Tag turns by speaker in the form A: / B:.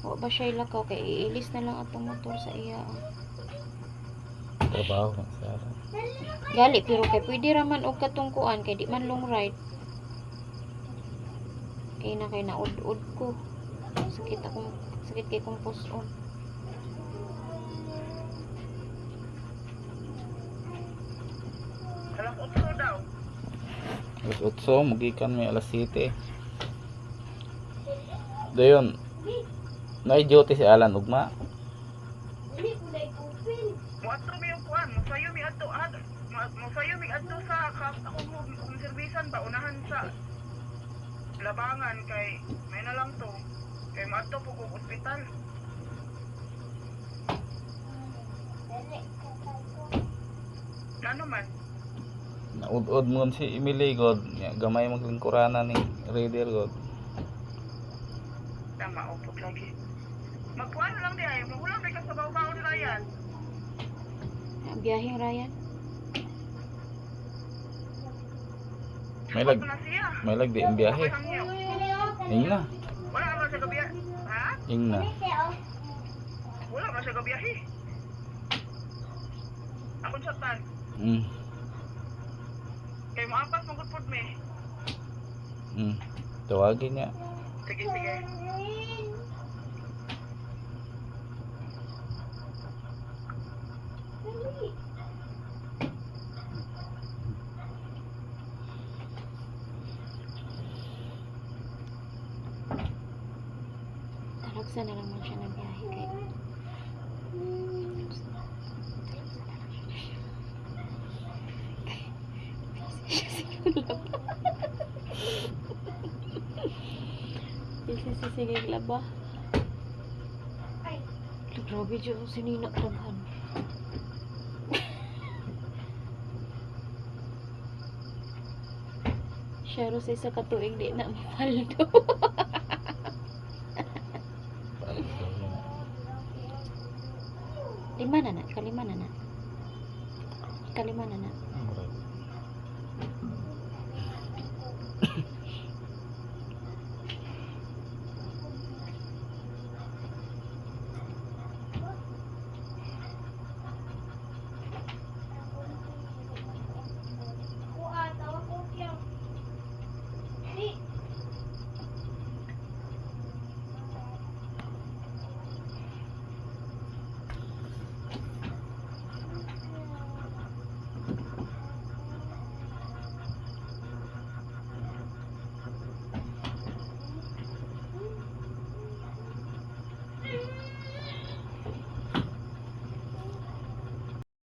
A: Wa ba siya ilakaw kay iilis na lang atong motor sa iya.
B: Trabaho na siya.
A: Gali pero kay pwede raman og katungkuan kay di man long ride. Kay naud-ud ko. Sakit kay kong puson.
C: Alas 8 daw.
B: Alas 8, magikan may alas 7. Dayon. Duty si Alan ugma.
C: Muadto mi yung kuan, mosayo mi adto sa akong servisan ba unahan sa labangan kay may na lang to. Kay maadto po kog ospital. Ano man?
B: Naud-ud mo si Emily god. Gamay maglingkurana ni Raider god.
C: Tama, upot lagi. Magkuhan lang di ay, magulang ka sa baw-baw ni Ryan.
A: Biyaheng Ryan.
B: May lag di ang biyahe. Ing na.
C: Wala ka ba sa gabi? Ha?
B: Ing na.
C: Wala ka sa gabiyahe. Akong satan. Kay maapas mong good me.
B: Tawagin niya.
C: Sige.
A: Talagsa na lang man siya ng biyahe kay. Sige laba. Grabe dyan ang sinina taghan. Siya ro sa isa katuig di na mapaldo. Kalima na na.